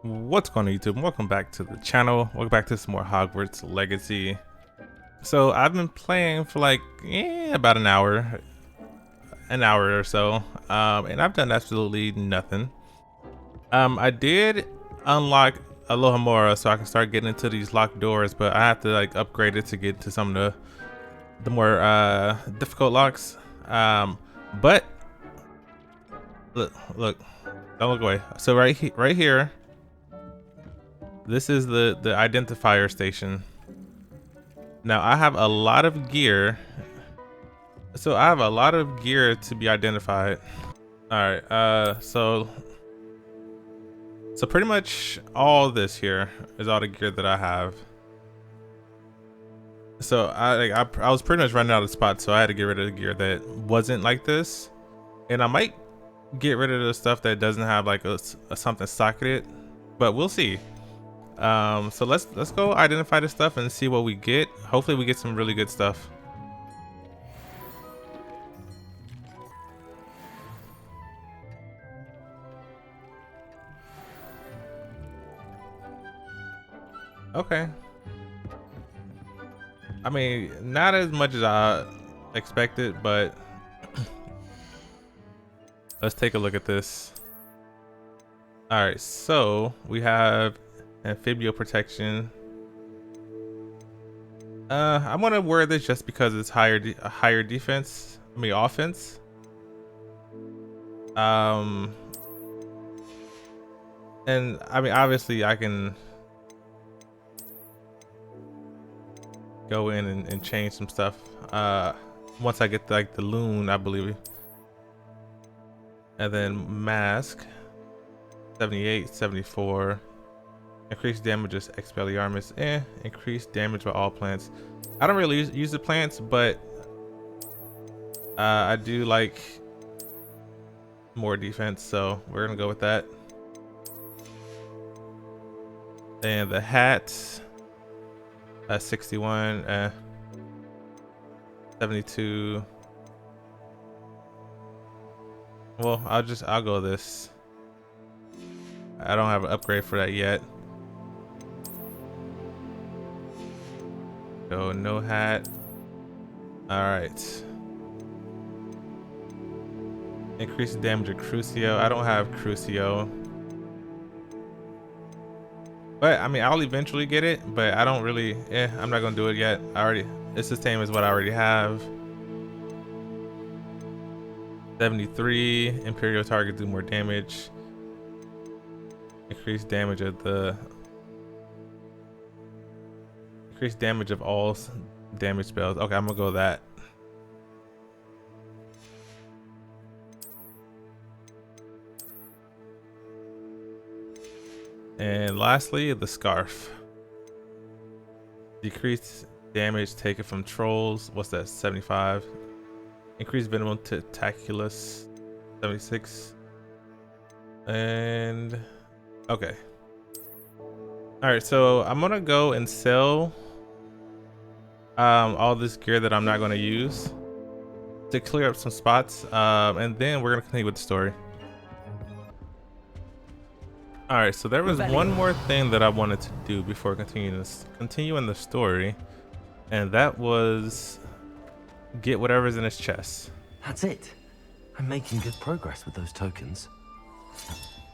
What's going on YouTube? Welcome back to the channel. Welcome back to some more Hogwarts Legacy. So I've been playing for like about an hour or so, and I've done absolutely nothing. I did unlock Alohomora so I can start getting into these locked doors, but I have to like upgrade it to get to some of the more difficult locks. But look, don't look away. So right here. This is the identifier station. Now I have a lot of gear. So I have a lot of gear to be identified. All right, so pretty much all this here is all the gear that I have. So I was pretty much running out of spots, so I had to get rid of the gear that wasn't like this. And I might get rid of the stuff that doesn't have like a something socketed, but we'll see. So let's go identify the stuff and see what we get. Hopefully we get some really good stuff. Okay. I mean, not as much as I expected, but let's take a look at this. All right, so we have amphibio protection. I want to wear this just because it's higher defense. I mean offense. And I mean obviously I can go in and change some stuff. Once I get like the loon, I believe. And then mask. 78, 74. Increased damage is Expelliarmus. Increased damage by all plants. I don't really use the plants, but I do like more defense, so we're gonna go with that. And the hat, 61, 72. Well, I'll go this. I don't have an upgrade for that yet. So no hat. All right. Increase damage of Crucio. I don't have Crucio. But I mean, I'll eventually get it, but I don't really, I'm not gonna do it yet. It's the same as what I already have. 73, Imperial target do more damage. Increased damage of all damage spells. Okay, I'm gonna go with that. And lastly, the scarf. Decreased damage taken from trolls. What's that? 75. Increased venom to Taculus. 76. And okay. All right, so I'm gonna go and sell all this gear that I'm not gonna use to clear up some spots, and then we're gonna continue with the story. All right, so there was one more thing that I wanted to do before continuing the story, and that was get whatever's in his chest. That's it. I'm making good progress with those tokens.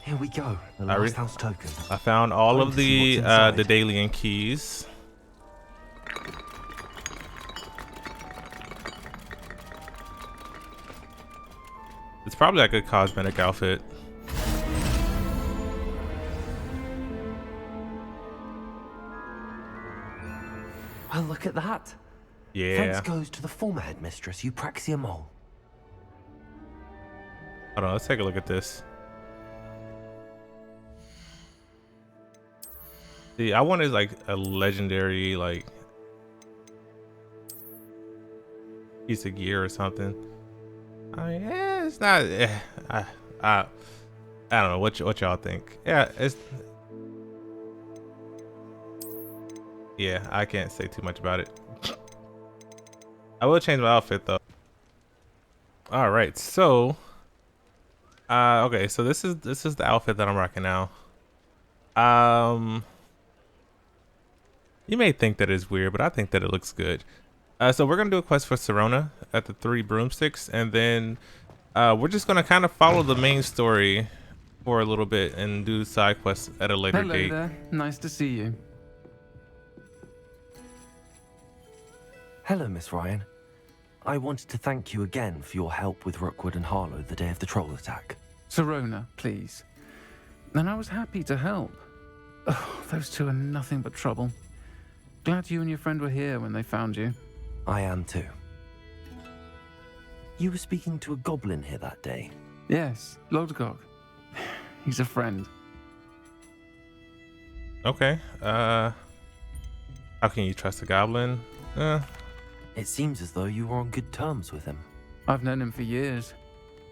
Here we go. The last house token. I found all of the Daedalian keys. It's probably like a cosmetic outfit. Well, look at that. Yeah. Thanks goes to the former headmistress, Eupraxia Mole. Hold on, let's take a look at this. See, I wanted like a legendary like piece of gear or something. I mean, it's not. I don't know what y'all think. Yeah, yeah, I can't say too much about it. I will change my outfit though. All right, so okay, so this is the outfit that I'm rocking now. You may think that it's weird, but I think that it looks good. So we're gonna do a quest for Sirona at the 3 broomsticks, and then we're just gonna kind of follow the main story for a little bit and do side quests at a later date. Hello there. Nice to see you. Hello, Miss Ryan. I wanted to thank you again for your help with Rookwood and Harlow the day of the troll attack. Sirona, please. And I was happy to help. Oh, those two are nothing but trouble. Glad you and your friend were here when they found you. I am too. You were speaking to a goblin here that day. Yes, Lodgok. He's a friend. Okay. How can you trust a goblin? It seems as though you were on good terms with him. I've known him for years.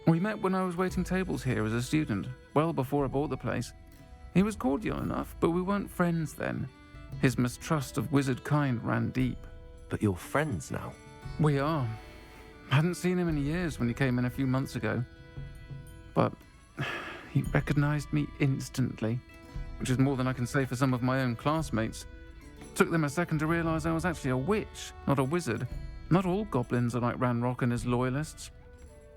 We met when I was waiting tables here as a student, well before I bought the place. He was cordial enough, but we weren't friends then. His mistrust of wizard kind ran deep. But you're friends now. We are. Hadn't seen him in years when he came in a few months ago. But he recognized me instantly, which is more than I can say for some of my own classmates. Took them a second to realize I was actually a witch, not a wizard. Not all goblins are like Ranrock and his loyalists.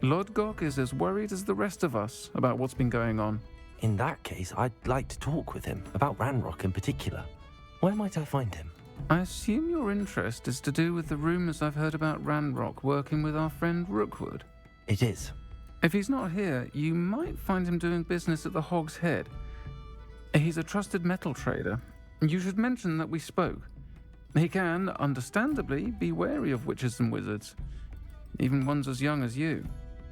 Lodgok is as worried as the rest of us about what's been going on. In that case, I'd like to talk with him, about Ranrock in particular. Where might I find him? I assume your interest is to do with the rumors I've heard about Ranrock working with our friend Rookwood. It is. If he's not here, you might find him doing business at the Hog's Head. He's a trusted metal trader. You should mention that we spoke. He can, understandably, be wary of witches and wizards, even ones as young as you.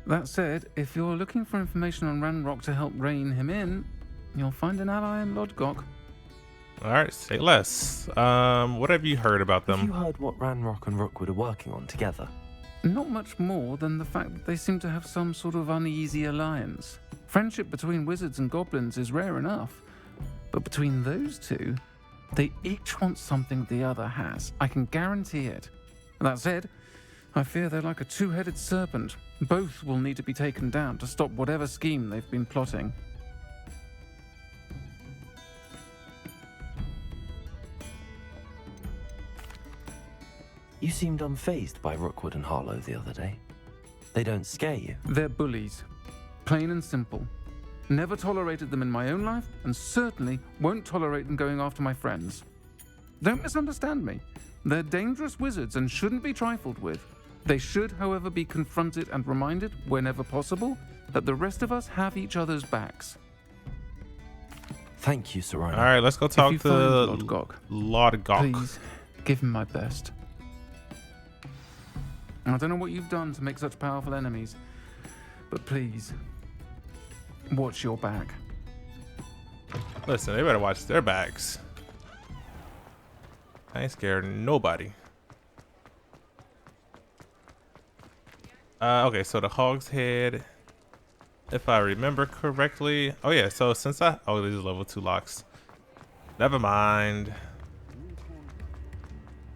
That said, if you're looking for information on Ranrock to help rein him in, you'll find an ally in Lodgok. Alright, say less. What have you heard about them? Have you heard what Ranrock and Rookwood are working on together? Not much more than the fact that they seem to have some sort of uneasy alliance. Friendship between wizards and goblins is rare enough, but between those two, they each want something the other has. I can guarantee it. That said, I fear they're like a two-headed serpent. Both will need to be taken down to stop whatever scheme they've been plotting. You seemed unfazed by Rookwood and Harlow the other day. They don't scare you. They're bullies. Plain and simple. Never tolerated them in my own life, and certainly won't tolerate them going after my friends. Don't misunderstand me. They're dangerous wizards and shouldn't be trifled with. They should, however, be confronted and reminded, whenever possible, that the rest of us have each other's backs. Thank you, Sirona. Alright, let's go talk to Lodgok. Please, give him my best. I don't know what you've done to make such powerful enemies, but please, watch your back. Listen, they better watch their backs. I ain't scared of nobody. Okay, so the Hog's Head, if I remember correctly. Oh yeah, so since oh, these are level 2 locks. Never mind.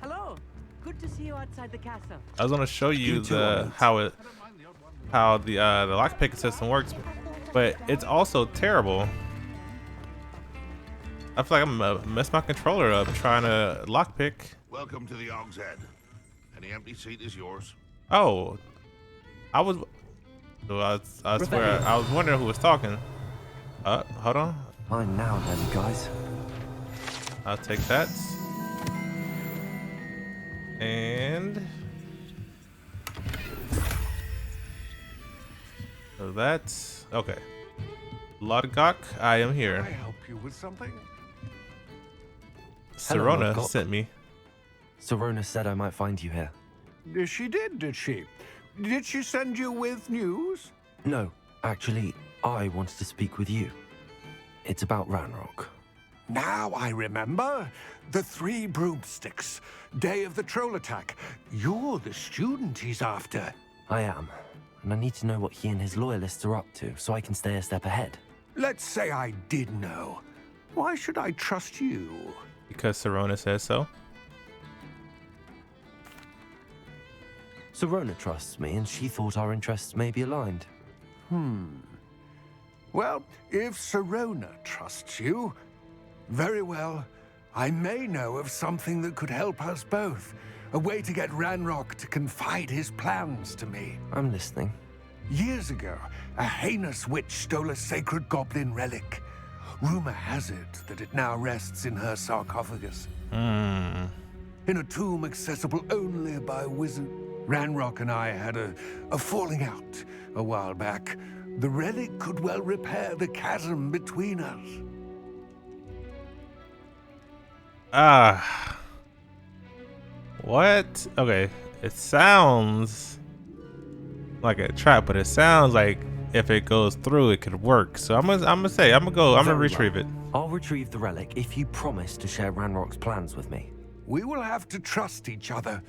Hello. Good to see you outside the castle. I was gonna show you how the lockpick system works, but it's also terrible. I feel like I'm gonna mess my controller up trying to lockpick. Welcome to the Hog's Head. Any empty seat is yours. Oh, I swear I was wondering who was talking. Hold on. Fine now then, guys. I'll take that. And so that's okay. Lodgok, I am here. Can I help you with something? Sirona Lodgok. sent me. Sirona said I might find you here. She did she? Did she send you with news? No, actually, I wanted to speak with you. It's about Ranrock. Now I remember. The 3 broomsticks. Day of the troll attack. You're the student he's after. I am, and I need to know what he and his loyalists are up to so I can stay a step ahead. Let's say I did know. Why should I trust you? Because Sirona says so. Sirona trusts me, and she thought our interests may be aligned. Well, if Sirona trusts you, Very well. I may know of something that could help us both. A way to get Ranrock to confide his plans to me. I'm listening. Years ago, a heinous witch stole a sacred goblin relic. Rumor has it that it now rests in her sarcophagus. In a tomb accessible only by a wizard. Ranrock and I had a falling out a while back. The relic could well repair the chasm between us. Ah. What? Okay. It sounds like a trap, but it sounds like if it goes through, it could work. So I'm gonna retrieve it. I'll retrieve the relic if you promise to share Ranrock's plans with me. We will have to trust each other.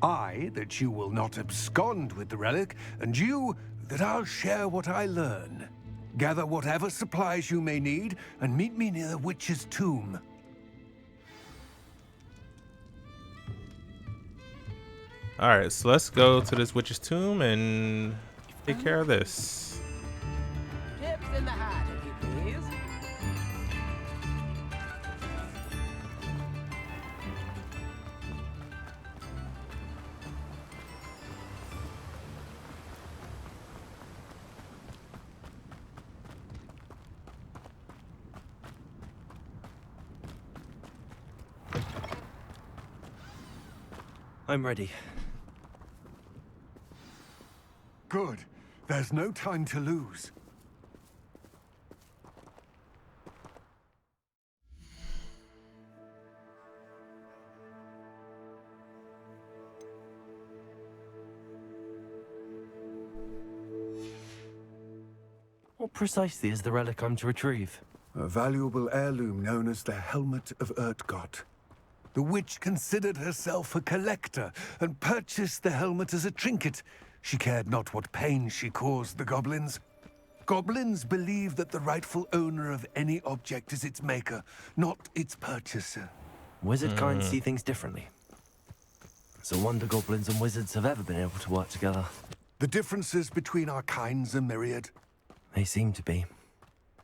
I, that you will not abscond with the relic, and you, that I'll share what I learn. Gather whatever supplies you may need, and meet me near the witch's tomb. Alright, so let's go to this witch's tomb and take care of this. Chips in the hat, if you please. I'm ready. Good. There's no time to lose. What precisely is the relic I'm to retrieve? A valuable heirloom known as the Helmet of Urtgott. The witch considered herself a collector and purchased the helmet as a trinket. She cared not what pain she caused the goblins. Goblins believe that the rightful owner of any object is its maker, not its purchaser. Wizard kind see things differently. It's a wonder goblins and wizards have ever been able to work together. The differences between our kinds are myriad. They seem to be.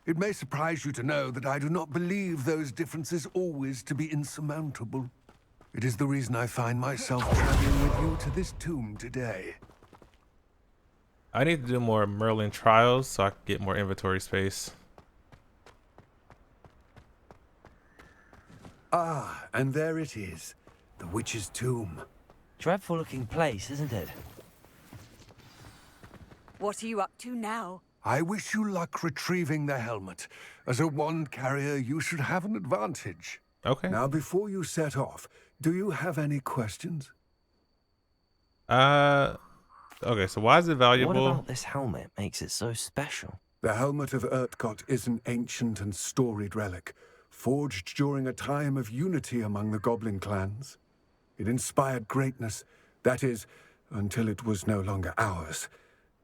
It may surprise you to know that I do not believe those differences always to be insurmountable. It is the reason I find myself traveling with you to this tomb today. I need to do more Merlin trials so I can get more inventory space. Ah, and there it is. The witch's tomb. Dreadful looking place, isn't it? What are you up to now? I wish you luck retrieving the helmet. As a wand carrier, you should have an advantage. Okay. Now, before you set off, do you have any questions? Okay, so why is it valuable? What about this helmet makes it so special? The Helmet of Urtgott is an ancient and storied relic, forged during a time of unity among the goblin clans. It inspired greatness, that is, until it was no longer ours.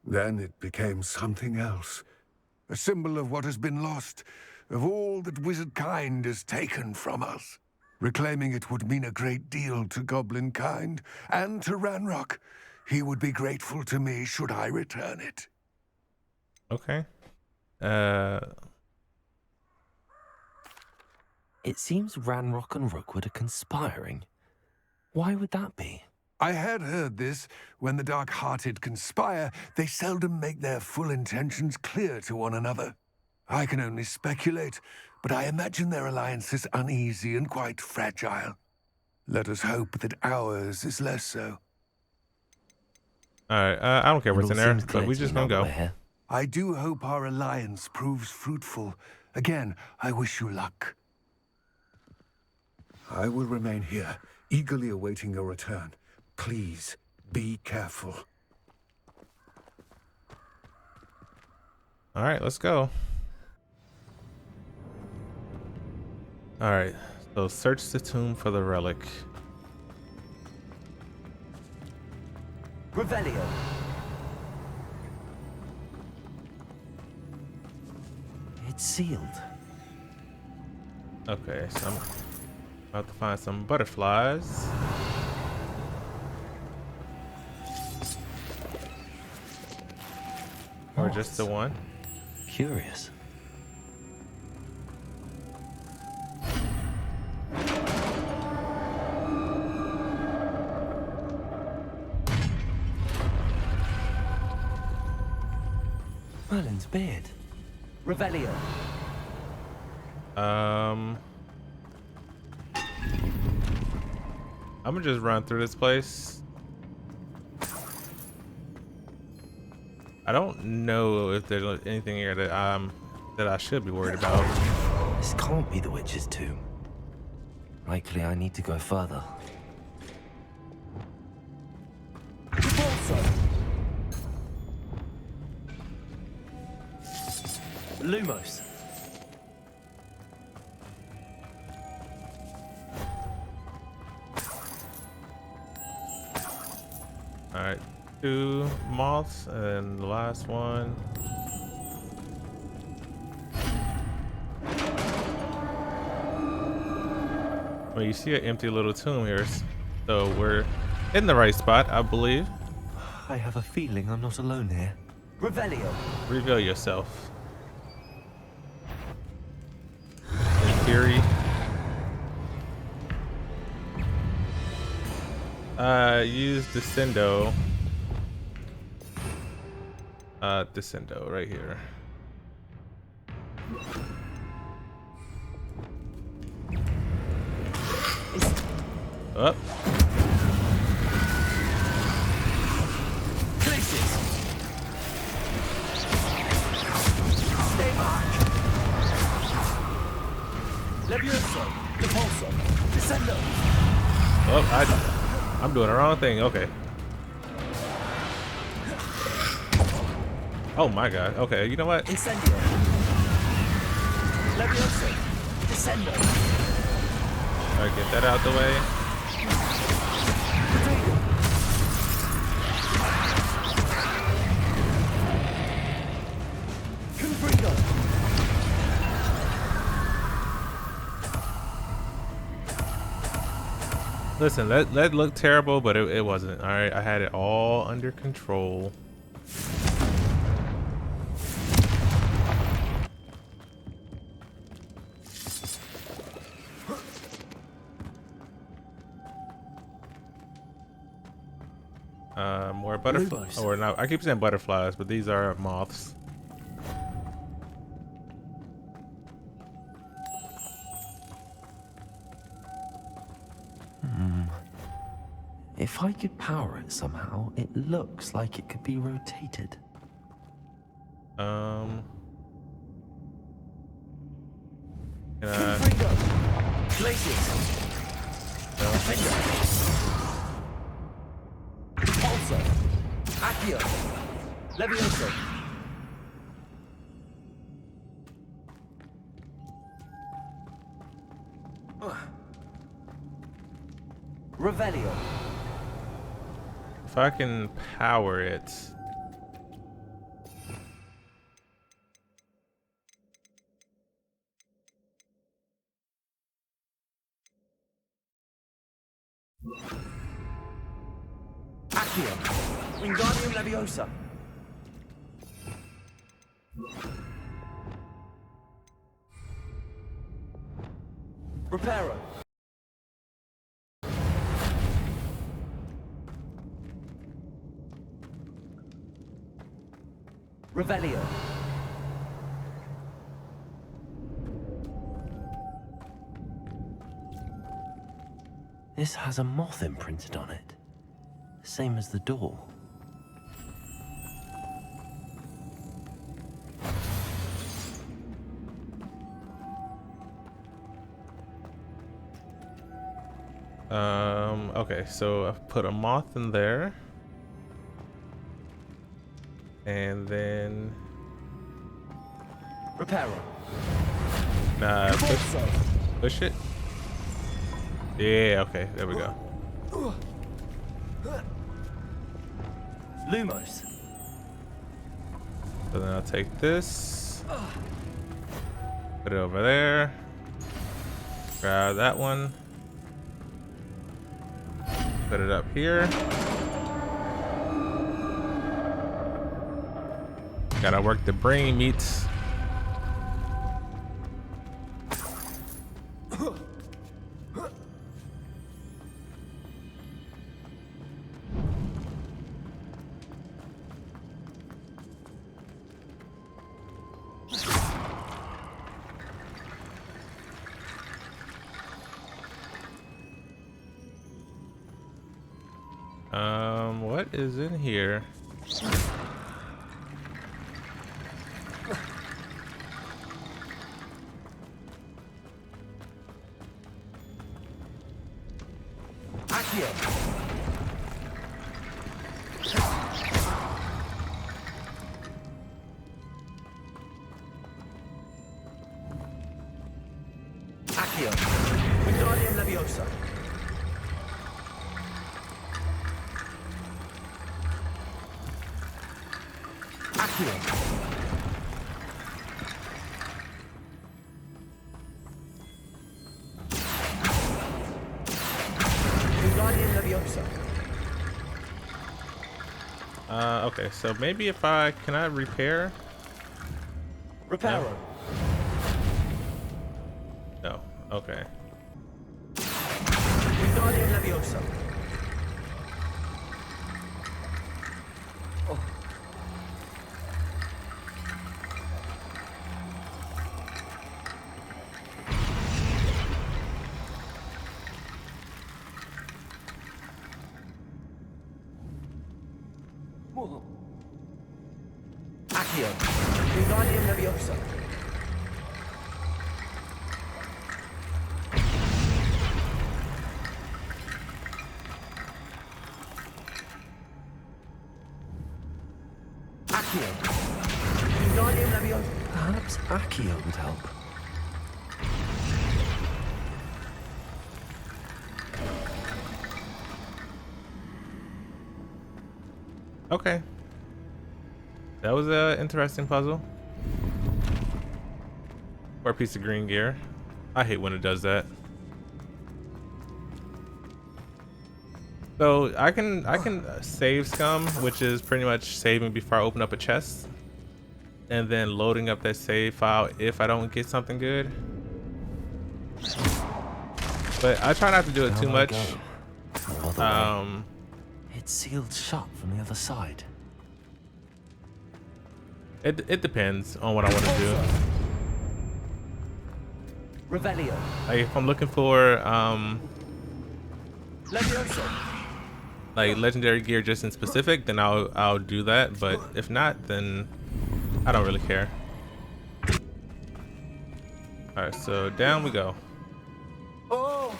Then it became something else. A symbol of what has been lost, of all that wizard kind has taken from us. Reclaiming it would mean a great deal to goblin kind, and to Ranrock. He would be grateful to me should I return it. Okay. It seems Ranrock and Rookwood are conspiring. Why would that be? I had heard this. When the dark-hearted conspire, they seldom make their full intentions clear to one another. I can only speculate, but I imagine their alliance is uneasy and quite fragile. Let us hope that ours is less so. Alright, I don't care what's in there, but we just gonna go. I do hope our alliance proves fruitful. Again, I wish you luck. I will remain here, eagerly awaiting your return. Please, be careful. Alright, let's go. Alright, so search the tomb for the relic. Revelio. It's sealed. Okay, so I'm about to find some butterflies. Or just the one. Curious. Merlin's beard. Revelio. I'm gonna just run through this place. I don't know if there's anything here that I should be worried about. This can't be the witch's tomb. Likely I need to go further. Lumos. All right, 2 moths, and the last one. Well, you see an empty little tomb here, so we're in the right spot, I believe. I have a feeling I'm not alone here. Revelio. Reveal yourself. In theory. Use Descendo. Descendo right here. Up. Places. Stay back. Levioso. Depulso. Descendo. Oh, I'm doing the wrong thing. Okay. Oh my god. Okay, you know what? Incendio. Levioso. Descendo. Alright, get that out the way. Confringo. Listen, that looked terrible, but it wasn't. Alright, I had it all under control. More butterflies. Or no, I keep saying butterflies, but these are moths. If I could power it somehow, it looks like it could be rotated. Can I? Confringo. Glacius. No. Pulsar. Accio. Levioso. Revelio. If I can power it. Accio. Wingardium Leviosa. Reparo. Revelio. This has a moth imprinted on it. Same as the door. Okay, so I've put a moth in there. And then Reparo. push it. Yeah, okay, there we go. Lumos. So then I'll take this, put it over there, grab that one, put it up here. Gotta work the brain meats. What is in here? Accio. Accio. Wingardium Leviosa. Accio. Wingardium Leviosa. Okay, so maybe if can I repair? Reparo. No. Okay. Wingardium Leviosa. Accio. Wingardium Leviosa. Accio. Wingardium Leviosa. Perhaps Accio would help. Okay. That was a interesting puzzle. Or a piece of green gear. I hate when it does that. So I can save scum, which is pretty much saving before I open up a chest, and then loading up that save file if I don't get something good. But I try not to do it too much. It's sealed shut from the other side. It depends on what I want to do. Revelio. Like if I'm looking for Leviosa. like legendary gear just in specific, then I'll do that. But if not, then I don't really care. All right, so down we go. Oh.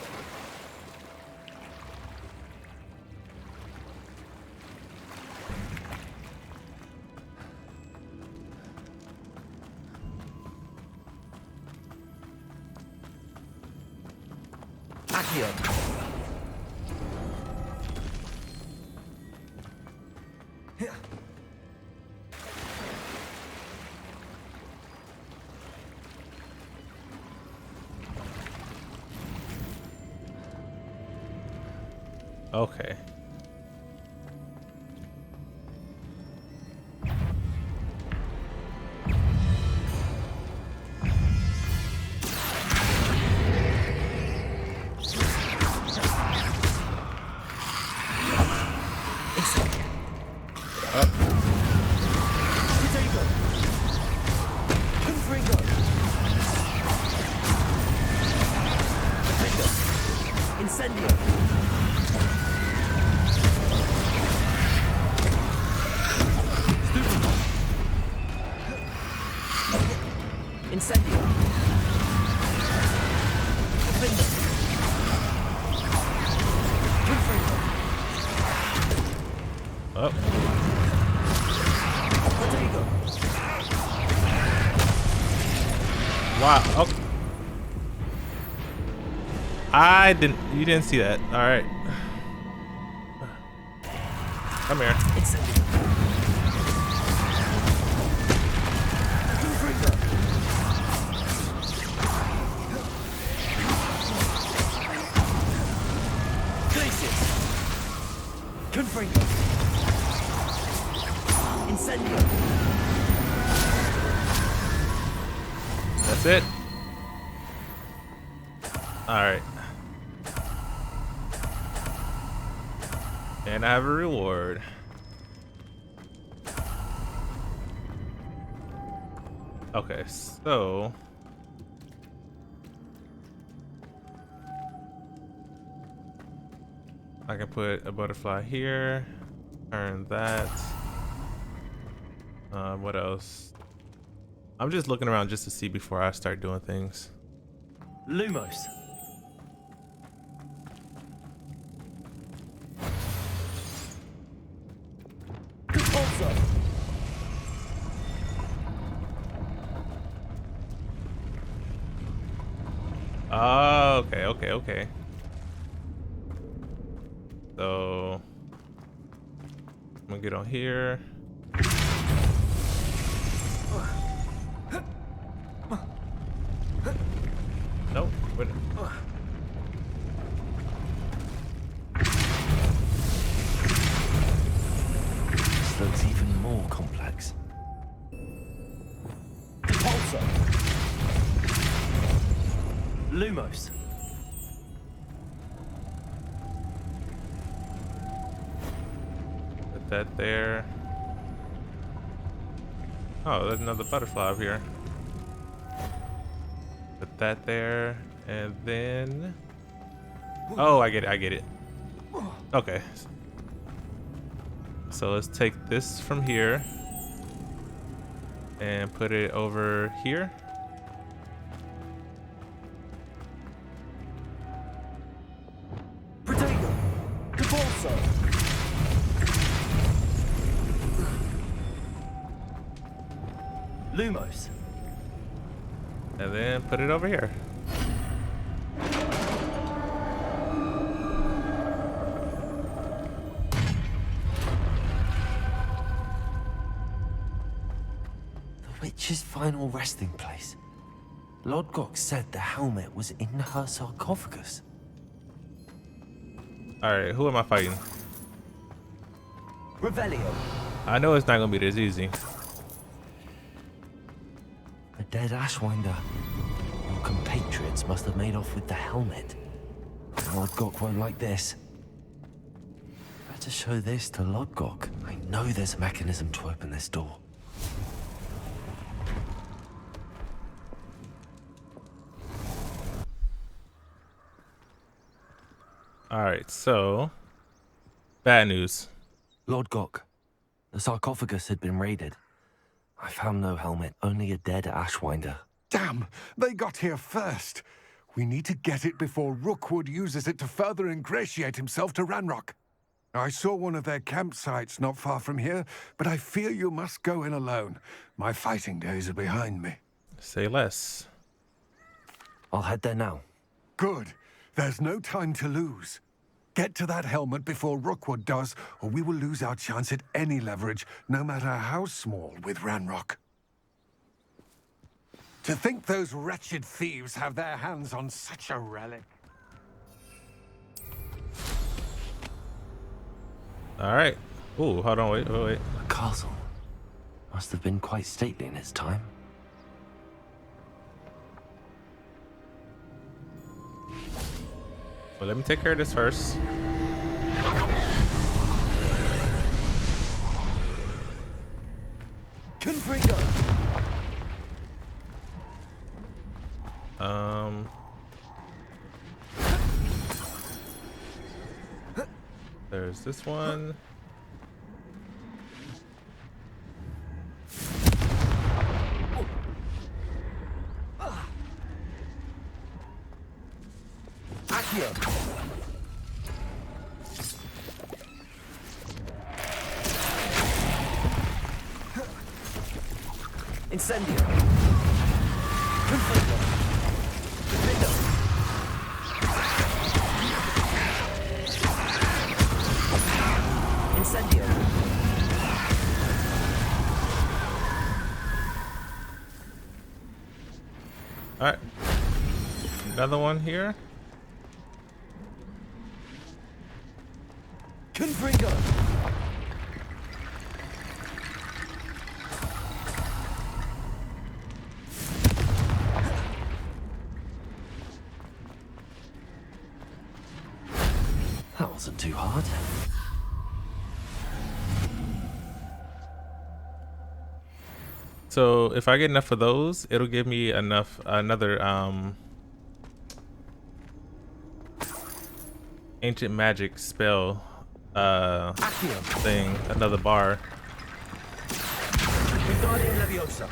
Accio. Okay. Incendio. Incendio. Defender. Confringo. Oh. Protego. Wow. Oh. You didn't see that. All right. Come here. Incendio. Confringo. Glacius. Confringo. Incendio. That's it. All right. And I have a reward. Okay, so I can put a butterfly here. Turn that. What else? I'm just looking around just to see before I start doing things. Lumos. Oh, okay. So I'm gonna get on here. Nope. Wait. This looks even more complex. Repulsor. Lumos. Put that there. Oh, there's another butterfly up here. Put that there, and then. Oh, I get it. Okay. So let's take this from here and put it over here. Protego. Repulsor. Lumos. And then put it over here. The witch's final resting place. Lodgok said the helmet was in her sarcophagus. Alright, who am I fighting? Revelio. I know it's not gonna be this easy. A dead Ashwinder. Your compatriots must have made off with the helmet. Lodgok won't like this. Better show this to Lodgok. I know there's a mechanism to open this door. Alright, so bad news. Lodgok, the sarcophagus had been raided. I found no helmet, only a dead Ashwinder. Damn! They got here first. We need to get it before Rookwood uses it to further ingratiate himself to Ranrock. I saw one of their campsites not far from here, but I fear you must go in alone. My fighting days are behind me. Say less. I'll head there now. Good. There's no time to lose. Get to that helmet before Rookwood does, or we will lose our chance at any leverage, no matter how small, with Ranrock. To think those wretched thieves have their hands on such a relic. Alright. Ooh, hold on, wait. The castle must have been quite stately in its time. Well, let me take care of this first. Confringo. There's this one. Accio. Incendio. Confringo. Defendo. Incendio. Alright. Another one here. Confringo. That wasn't too hard. So if I get enough of those, it'll give me enough another ancient magic spell thing, another bar. Wingardium Leviosa.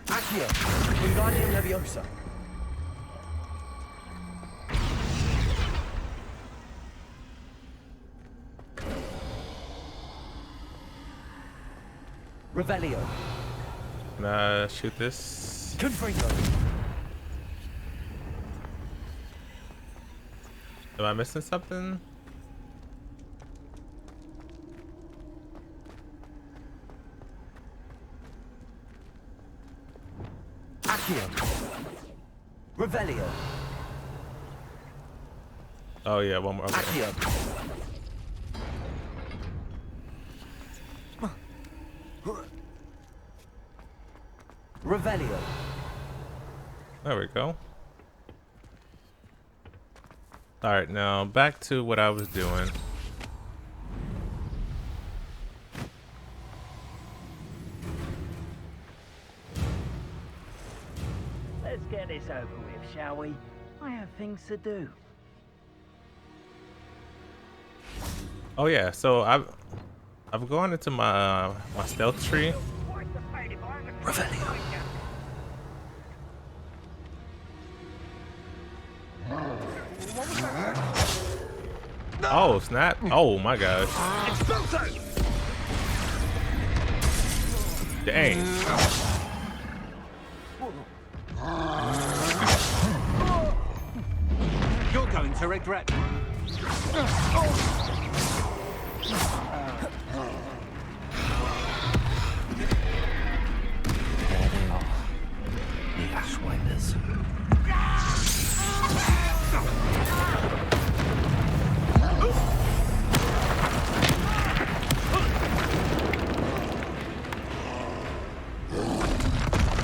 Accio. Wingardium Leviosa. Revelio. Gonna shoot this. Confringo. Am I missing something? Accio. Revelio. Oh yeah, one more. Okay. Accio. Revelio. There we go. All right, now back to what I was doing. Let's get this over with, shall we? I have things to do. Oh yeah, so I've gone into my my stealth tree. Revelio. Oh snap! Oh my gosh! Dang! You're going to regret. There they are. The Ashwinders.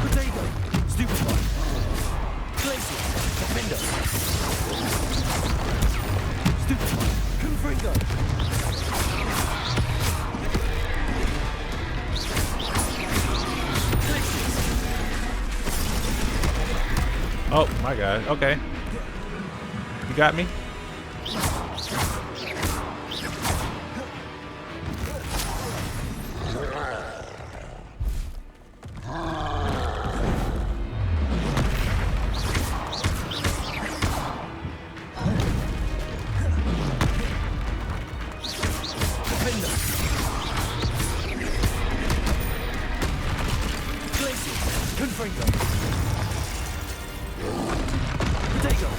Potato. Stupefy. Glacier. Defender. Stupefy. Confringo. Oh my god! Okay, you got me. Defender. Glacier. Confringo. Potato.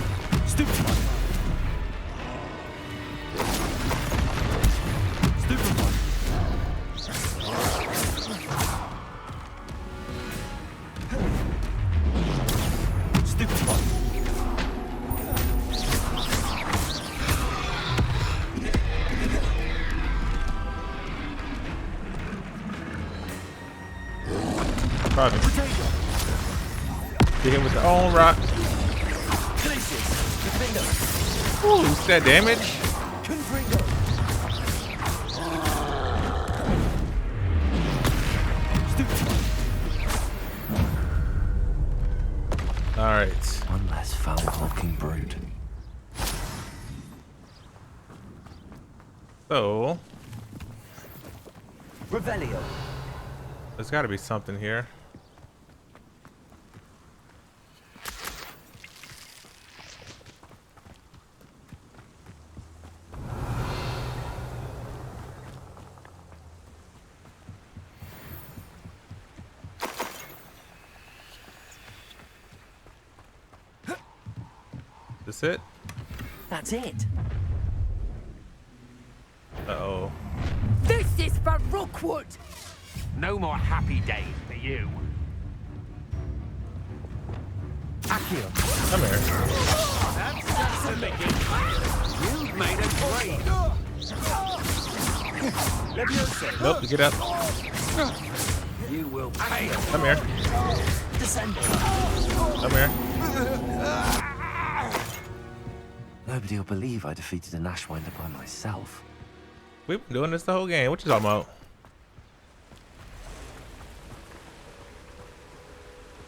Stupefy. Stupefy. Stupefy. Probably Potato. get him with the own rock. Glacier. Defender. Ooh, what's that damage? Confringo. Stupefy. All right. One less foul-hulking brood. So Revelio. there's got to be something here. This it? That's it. Uh-oh. This is for Rookwood! No more happy days for you. Accio. Come here. That's just the beginning. You've made a grade. Leviosa. Nope, get up. You will pay. Come here. Descend. Come here. Nobody will believe I defeated an Ashwinder by myself. We've been doing this the whole game. What you talking about?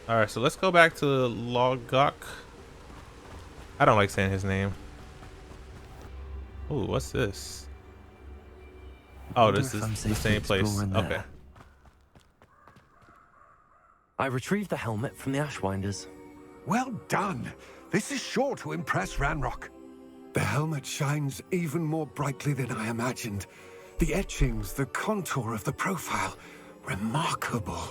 All right, so let's go back to Logok. I don't like saying his name. Ooh, what's this? Oh, Wonder this if I'm is the safe to same place. explore in there. Okay. I retrieved the helmet from the Ashwinders. Well done. This is sure to impress Ranrock. The helmet shines even more brightly than I imagined. The etchings, the contour of the profile, remarkable.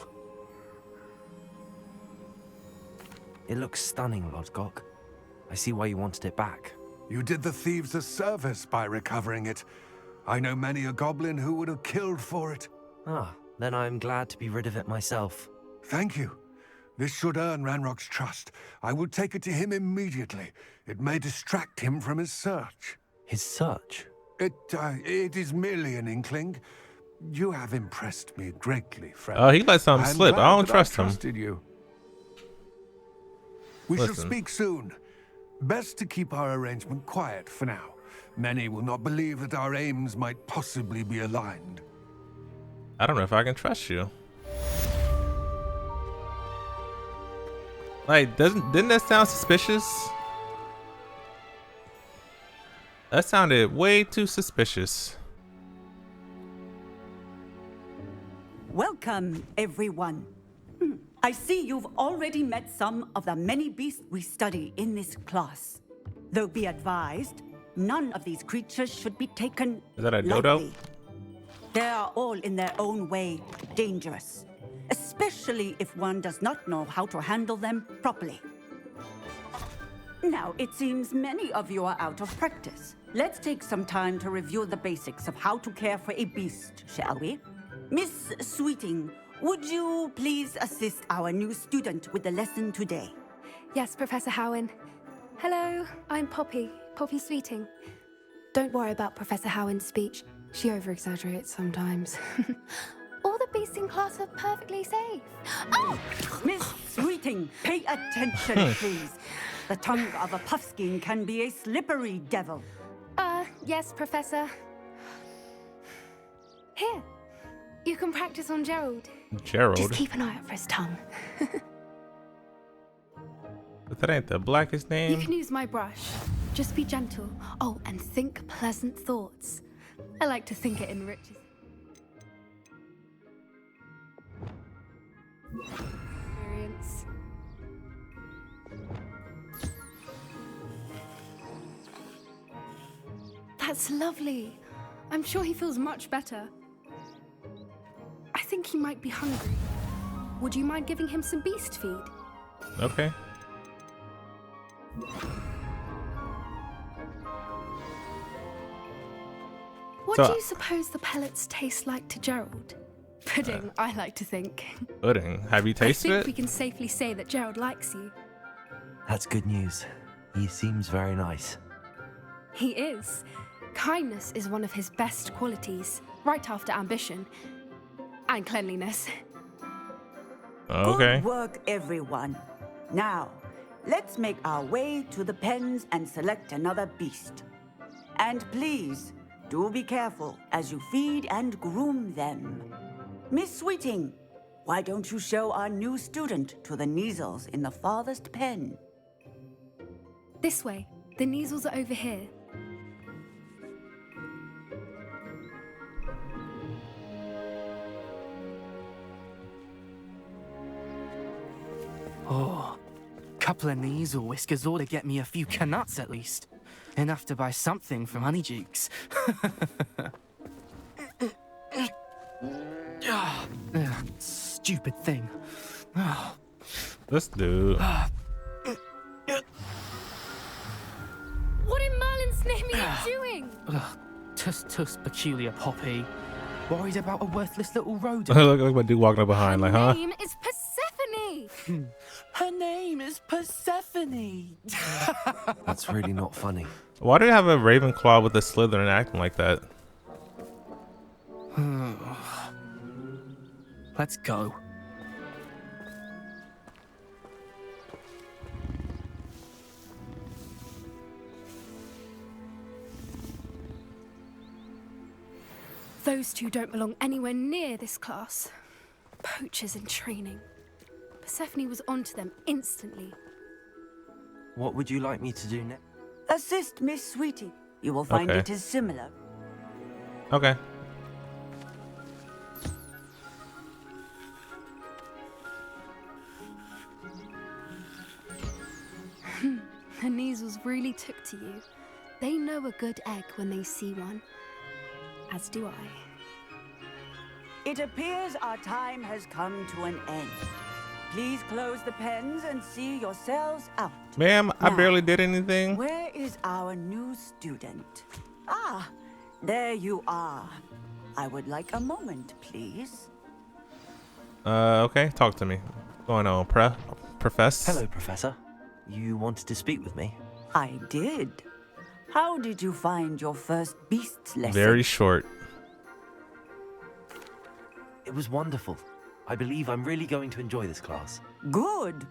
It looks stunning, Lodgok. I see why you wanted it back. You did the thieves a service by recovering it. I know many a goblin who would have killed for it. Ah, then I'm glad to be rid of it myself. Thank you. This should earn Ranrock's trust. I will take it to him immediately. It may distract him from his search. His search? It is merely an inkling. You have impressed me greatly, friend. Oh, he let something I'm slip. glad I don't that trust him. trusted you. We shall Listen. speak soon. Best to keep our arrangement quiet for now. Many will not believe that our aims might possibly be aligned. I don't know if I can trust you. Like, didn't that sound suspicious? That sounded way too suspicious. Welcome, everyone. I see you've already met some of the many beasts we study in this class. Though be advised, none of these creatures should be taken Is that a dodo? lightly. They are all in their own way dangerous, especially if one does not know how to handle them properly. Now, it seems many of you are out of practice. Let's take some time to review the basics of how to care for a beast, shall we? Miss Sweeting, would you please assist our new student with the lesson today? Yes, Professor Howen. Hello, I'm Poppy Sweeting. Don't worry about Professor Howen's speech. She over-exaggerates sometimes. All the beasts in class are perfectly safe. Oh! Miss Sweeting, pay attention, please. The tongue of a puffskein can be a slippery devil. Yes, Professor. Here, you can practice on Gerald. Gerald? Just keep an eye out for his tongue. But that ain't the blackest You name. can use my brush. Just be gentle. Oh, and think pleasant thoughts. I like to think it enriches. Experience. That's lovely. I'm sure he feels much better. I think he might be hungry. Would you mind giving him some beast feed? Okay. What So- do you suppose the pellets taste like to Gerald? Pudding, I like to think. Pudding. Have you I tasted think it? we can safely say that Gerald likes you. That's good news. He seems very nice. He is. Kindness is one of his best qualities, right after ambition. And cleanliness. Okay. Good work, everyone. Now, let's make our way to the pens and select another beast. And please, do be careful as you feed and groom them. Miss Sweeting, why don't you show our new student to the Neasels in the farthest pen? This way. The Neasels are over here. Oh, couple of knees or whiskers ought to get me a few canuts at least. Enough to buy something from Honeydukes. Stupid thing. This dude. What in Merlin's name are you doing? Tuss peculiar Poppy. Worried about a worthless little rodent. Look like my dude walking up behind, like, huh? Her name is Persephone. Her name is Persephone. That's really not funny. Why do you have a Ravenclaw with a Slytherin acting like that? Let's go. Those two don't belong anywhere near this class. Poachers in training. Persephone was onto them instantly. What would you like me to do next? Assist Miss Sweetie. You will find Okay. it is similar. Okay. The Neasels really took to you. They know a good egg when they see one. As do I. It appears our time has come to an end. Please close the pens and see yourselves out. Ma'am, I Now, barely did anything. Where is our new student? Ah, there you are. I would like a moment, please. Okay, talk to me. What's going on, Professor? Hello, Professor. You wanted to speak with me? I did. How did you find your first beasts lesson? Very short. It was wonderful. I believe I'm really going to enjoy this class. Good.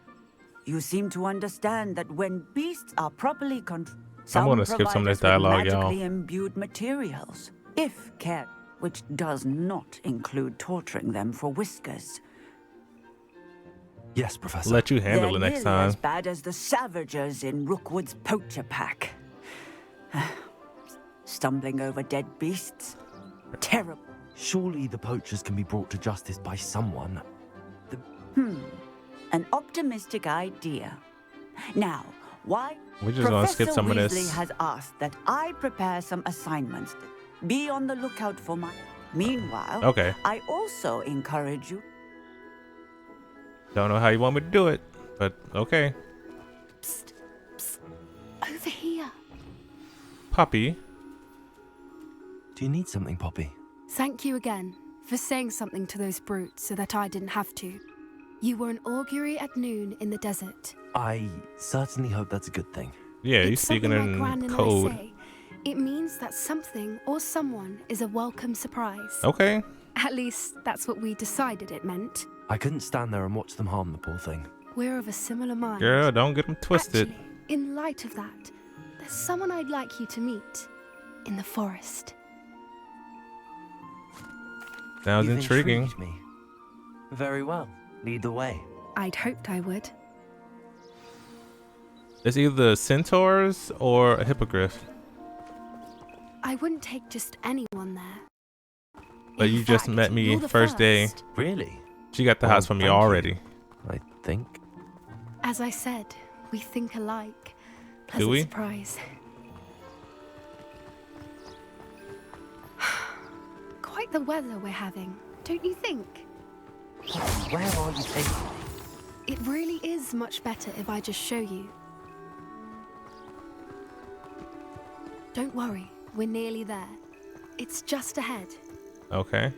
You seem to understand that when beasts are properly controlled, I'm gonna skip some of this dialogue, y'all. magically imbued materials, if cared, which does not include torturing them for whiskers. Yes, Professor. Let you handle They're it next nearly time. as bad as the Savagers in Rookwood's poacher pack. Stumbling over dead beasts. Terrible. Surely the poachers can be brought to justice by someone. An optimistic idea. Now, why? We just gonna skip Professor some of Weasley this. has asked that I prepare some assignments. Be on the lookout for my. Meanwhile, Okay. I also encourage you. Don't know how you want me to do it, but okay. Psst, psst. Over here. Poppy. Do you need something, Poppy? Thank you again for saying something to those brutes so that I didn't have to. You were an augury at noon in the desert. I certainly hope that's a good thing. Yeah, you It's speaking something my in Gran and I code. say. It means that something or someone is a welcome surprise. Okay. At least that's what we decided it meant. I couldn't stand there and watch them harm the poor thing. We're of a similar mind. Girl, don't get them twisted. Actually, in light of that, there's someone I'd like you to meet in the forest. Sounds You've intriguing. intrigued me. Very well. Lead the way. I'd hoped I would. It's either centaurs or a hippogriff. I wouldn't take just anyone there. But In you just fact, met me you're the first day. first. Really? She got the Well, house from me thank you. already. I think. As I said, we think alike. Do Pleasant we? surprise. Quite the weather we're having, don't you think? Where are you taking me? It really is much better if I just show you. Don't worry, we're nearly there. It's just ahead. Okay.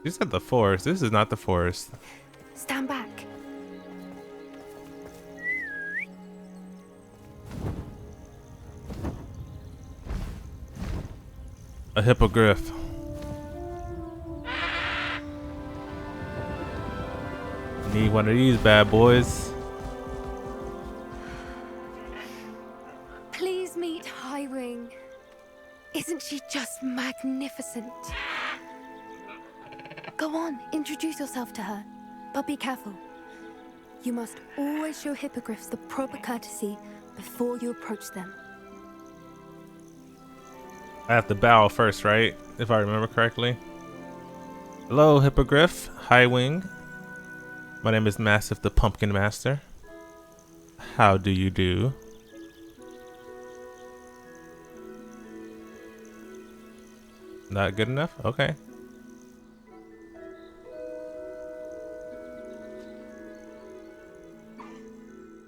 You said the forest. This is not the forest. Stand back. A hippogriff. Need one of these bad boys. Please meet Highwing. Isn't she just magnificent? Go on, introduce yourself to her. But be careful. You must always show hippogriffs the proper courtesy before you approach them. I have to bow first, right? If I remember correctly. Hello, hippogriff. Highwing. My name is Mastiff, the Pumpkin Master. How do you do? Not good enough? Okay.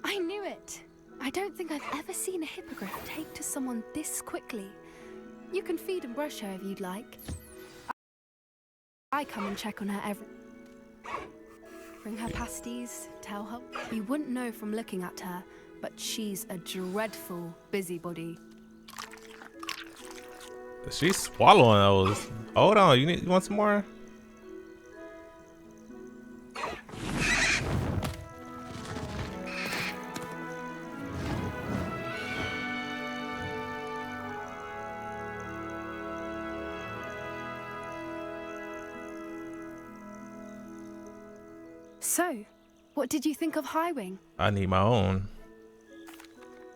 I knew it. I don't think I've ever seen a hippogriff take to someone this quickly. You can feed and brush her if you'd like. I come and check on her every... Bring her pasties, tell her... You wouldn't know from looking at her, but she's a dreadful busybody. She's swallowing those. Hold on, you want some more? So, what did you think of Highwing? I need my own.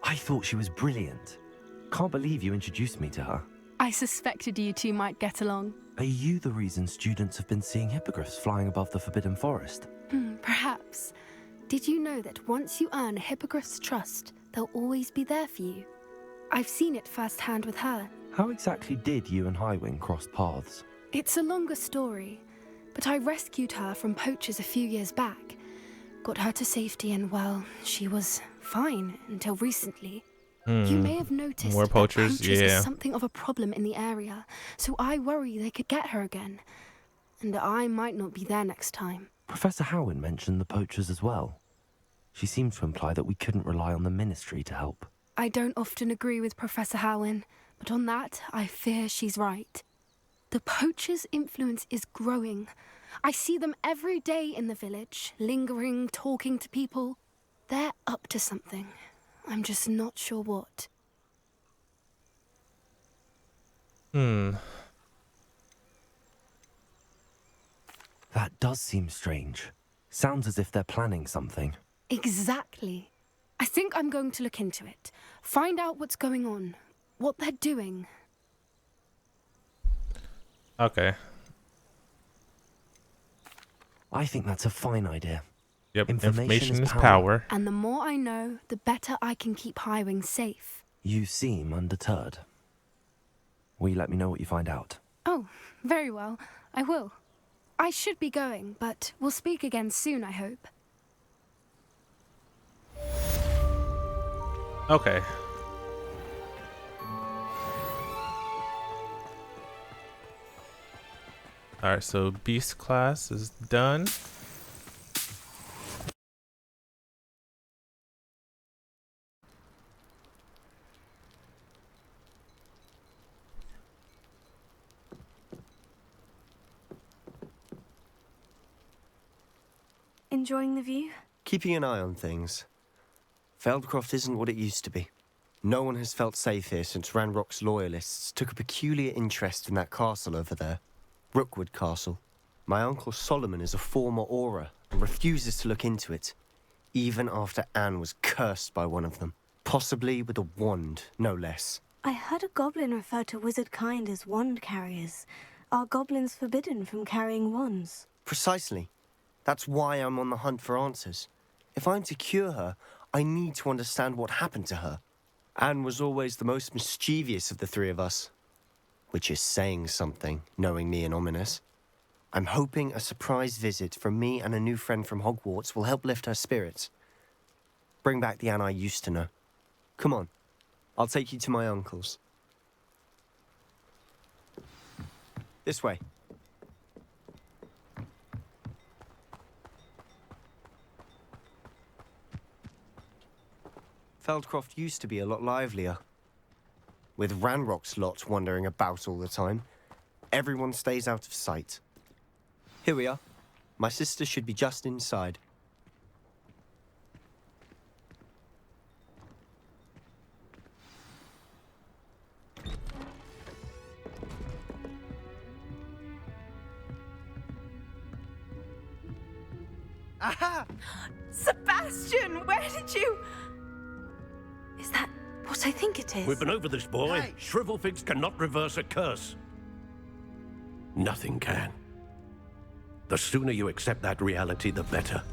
I thought she was brilliant. Can't believe you introduced me to her. I suspected you two might get along. Are you the reason students have been seeing hippogriffs flying above the Forbidden Forest? Perhaps. Did you know that once you earn a hippogriff's trust, they'll always be there for you? I've seen it firsthand with her. How exactly did you and Highwing cross paths? It's a longer story, but I rescued her from poachers a few years back. Got her to safety and, well, she was fine until recently. You may have noticed More that poachers, poachers yeah. are something of a problem in the area, so I worry they could get her again. And I might not be there next time. Professor Howin mentioned the poachers as well. She seemed to imply that we couldn't rely on the Ministry to help. I don't often agree with Professor Howin, but on that, I fear she's right. The poachers' influence is growing. I see them every day in the village, lingering, talking to people. They're up to something. I'm just not sure what. That does seem strange. Sounds as if they're planning something. Exactly. I think I'm going to look into it. Find out what's going on. What they're doing. Okay. I think that's a fine idea. Yep, information is power. And the more I know, the better I can keep Highwing safe. You seem undeterred. Will you let me know what you find out? Oh, very well. I will. I should be going, but we'll speak again soon, I hope. Okay. Alright, so beast class is done. Enjoying the view? Keeping an eye on things. Feldcroft isn't what it used to be. No one has felt safe here since Ranrock's loyalists took a peculiar interest in that castle over there. Rookwood Castle. My uncle Solomon is a former Auror and refuses to look into it, even after Anne was cursed by one of them. Possibly with a wand, no less. I heard a goblin refer to wizard kind as wand carriers. Are goblins forbidden from carrying wands? Precisely. That's why I'm on the hunt for answers. If I'm to cure her, I need to understand what happened to her. Anne was always the most mischievous of the three of us. Which is saying something, knowing me and Ominous. I'm hoping a surprise visit from me and a new friend from Hogwarts will help lift her spirits. Bring back the Anne I used to know. Come on, I'll take you to my uncle's. This way. Feldcroft used to be a lot livelier. With Ranrock's lot wandering about all the time, everyone stays out of sight. Here we are. My sister should be just inside. Aha! Sebastian, where did you... Is that what I think it is? We've been over this, boy. Hey. Shrivelfigs cannot reverse a curse. Nothing can. The sooner you accept that reality, the better.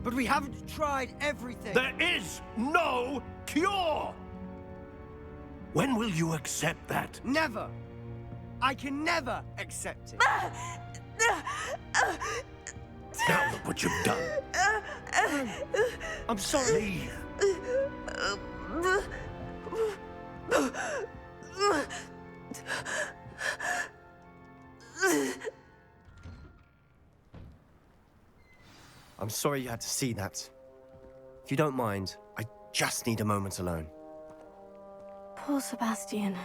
But we haven't tried everything. There is no cure! When will you accept that? Never. I can never accept it. Now look what you've done. I'm sorry. Leave. I'm sorry you had to see that. If you don't mind, I just need a moment alone. Poor Sebastian.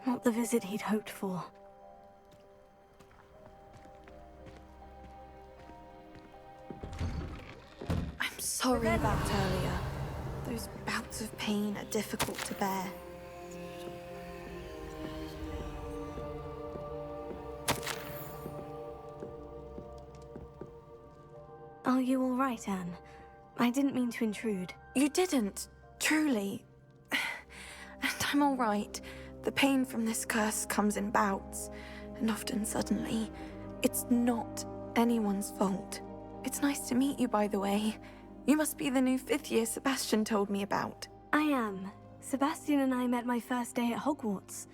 Not the visit he'd hoped for. I'm sorry about earlier. Those bouts of pain are difficult to bear. Are you all right, Anne? I didn't mean to intrude. You didn't, truly. And I'm all right. The pain from this curse comes in bouts, and often suddenly. It's not anyone's fault. It's nice to meet you, by the way. You must be the new 5th year Sebastian told me about. I am. Sebastian and I met my first day at Hogwarts,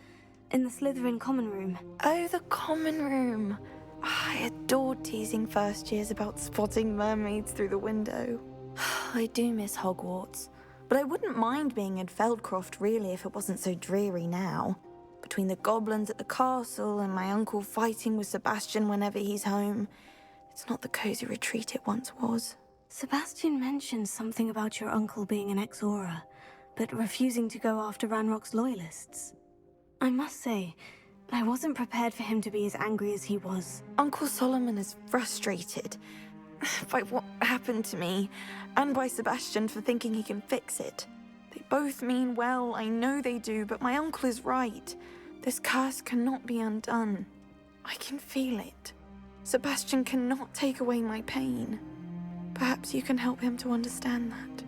in the Slytherin common room. Oh, the common room. I adored teasing first years about spotting mermaids through the window. I do miss Hogwarts, but I wouldn't mind being in Feldcroft really if it wasn't so dreary now. Between the goblins at the castle and my uncle fighting with Sebastian whenever he's home, it's not the cozy retreat it once was. Sebastian mentioned something about your uncle being an ex-Auror, but refusing to go after Ranrock's loyalists. I must say, I wasn't prepared for him to be as angry as he was. Uncle Solomon is frustrated by what happened to me, and by Sebastian for thinking he can fix it. They both mean well, I know they do, but my uncle is right. This curse cannot be undone. I can feel it. Sebastian cannot take away my pain. Perhaps you can help him to understand that.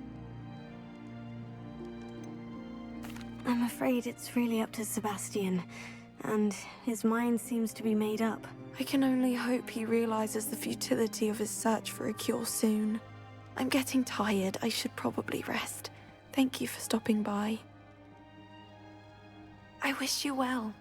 I'm afraid it's really up to Sebastian, and his mind seems to be made up. I can only hope he realizes the futility of his search for a cure soon. I'm getting tired. I should probably rest. Thank you for stopping by. I wish you well.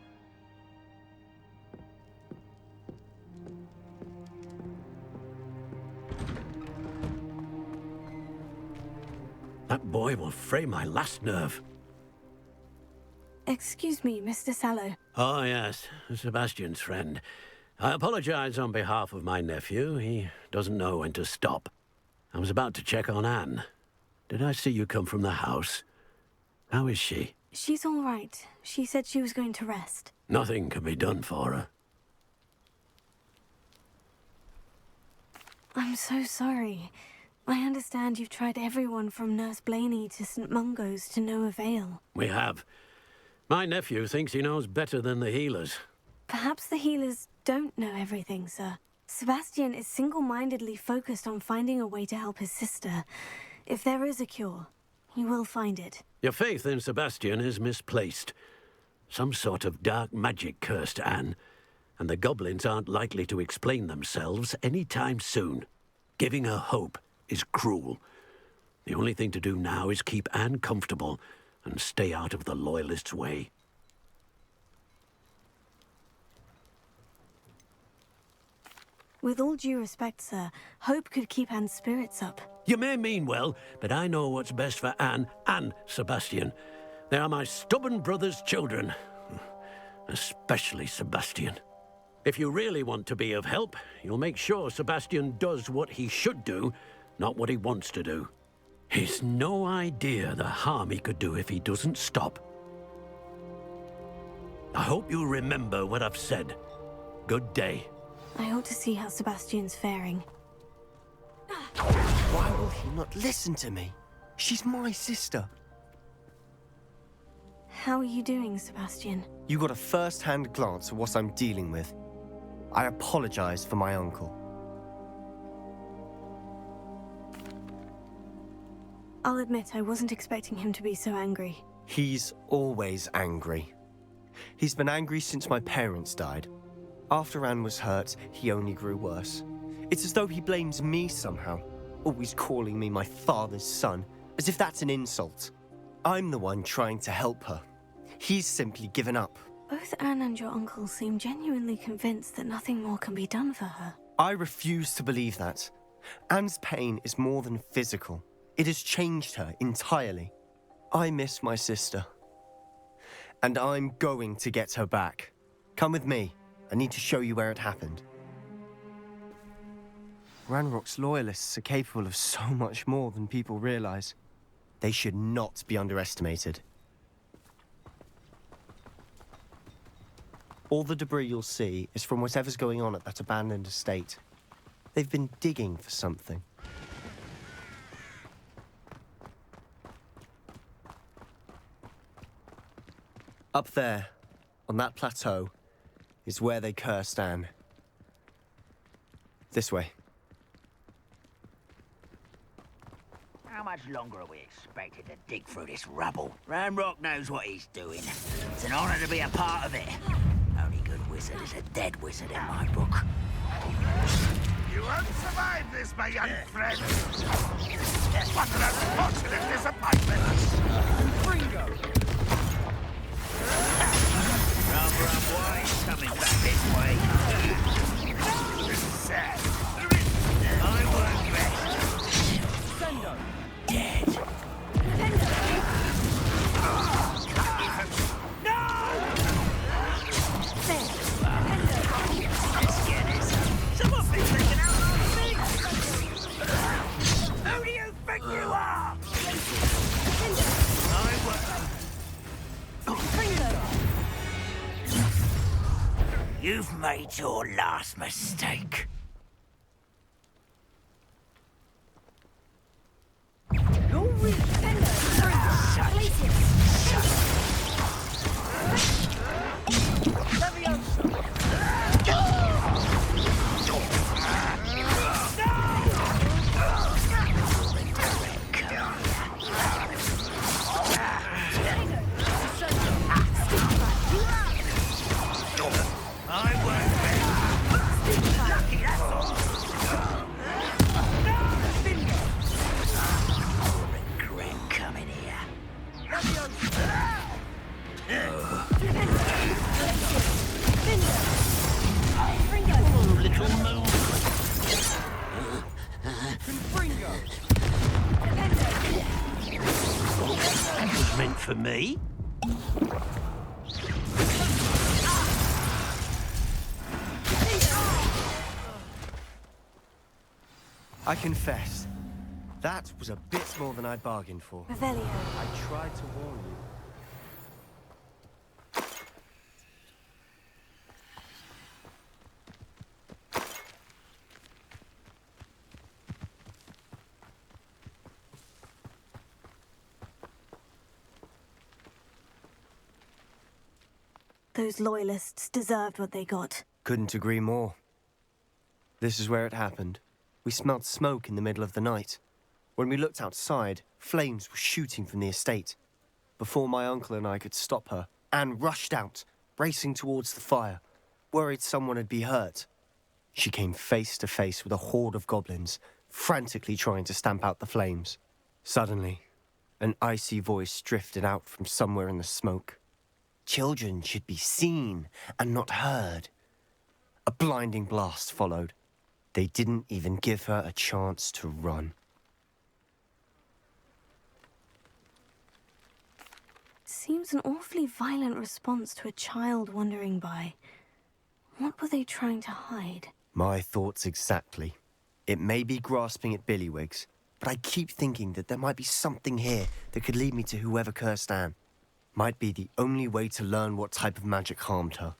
That boy will fray my last nerve. Excuse me, Mr. Sallow. Oh, yes, Sebastian's friend. I apologize on behalf of my nephew. He doesn't know when to stop. I was about to check on Anne. Did I see you come from the house? How is she? She's all right. She said she was going to rest. Nothing can be done for her. I'm so sorry. I understand you've tried everyone from Nurse Blaney to St. Mungo's to no avail. We have. My nephew thinks he knows better than the healers. Perhaps the healers don't know everything, sir. Sebastian is single-mindedly focused on finding a way to help his sister. If there is a cure, he will find it. Your faith in Sebastian is misplaced. Some sort of dark magic cursed Anne, and the goblins aren't likely to explain themselves any time soon. Giving her hope is cruel. The only thing to do now is keep Anne comfortable and stay out of the Loyalists' way. With all due respect, sir, hope could keep Anne's spirits up. You may mean well, but I know what's best for Anne and Sebastian. They are my stubborn brother's children. Especially Sebastian. If you really want to be of help, you'll make sure Sebastian does what he should do, not what he wants to do. He's no idea the harm he could do if he doesn't stop. I hope you'll remember what I've said. Good day. I ought to see how Sebastian's faring. Why will he not listen to me? She's my sister. How are you doing, Sebastian? You got a first-hand glance at what I'm dealing with. I apologize for my uncle. I'll admit I wasn't expecting him to be so angry. He's always angry. He's been angry since my parents died. After Anne was hurt, he only grew worse. It's as though he blames me somehow, always calling me my father's son, as if that's an insult. I'm the one trying to help her. He's simply given up. Both Anne and your uncle seem genuinely convinced that nothing more can be done for her. I refuse to believe that. Anne's pain is more than physical. It has changed her entirely. I miss my sister. And I'm going to get her back. Come with me. I need to show you where it happened. Ranrock's loyalists are capable of so much more than people realize. They should not be underestimated. All the debris you'll see is from whatever's going on at that abandoned estate. They've been digging for something. Up there, on that plateau, is where they cursed Anne. This way. much longer are we expected to dig through this rubble? Ranrock knows what he's doing. It's an honor to be a part of it. Only good wizard is a dead wizard in my book. You won't survive this, my young friend. What an unfortunate disappointment. Fringo! Rather unwise coming back this way. Sad. I won't rest. Sendo. Dead. No! Someone been taken out on me! Who do you think you are? I won't. You've made your last mistake. Meant for me? I confess, that was a bit more than I bargained for. Revelio. I tried to warn you. Those loyalists deserved what they got. Couldn't agree more. This is where it happened. We smelled smoke in the middle of the night. When we looked outside, flames were shooting from the estate. Before my uncle and I could stop her, Anne rushed out, racing towards the fire, worried someone had been hurt. She came face to face with a horde of goblins, frantically trying to stamp out the flames. Suddenly, an icy voice drifted out from somewhere in the smoke. Children should be seen and not heard. A blinding blast followed. They didn't even give her a chance to run. Seems an awfully violent response to a child wandering by. What were they trying to hide? My thoughts exactly. It may be grasping at Billywigs, but I keep thinking that there might be something here that could lead me to whoever cursed Anne. Might be the only way to learn what type of magic harmed her,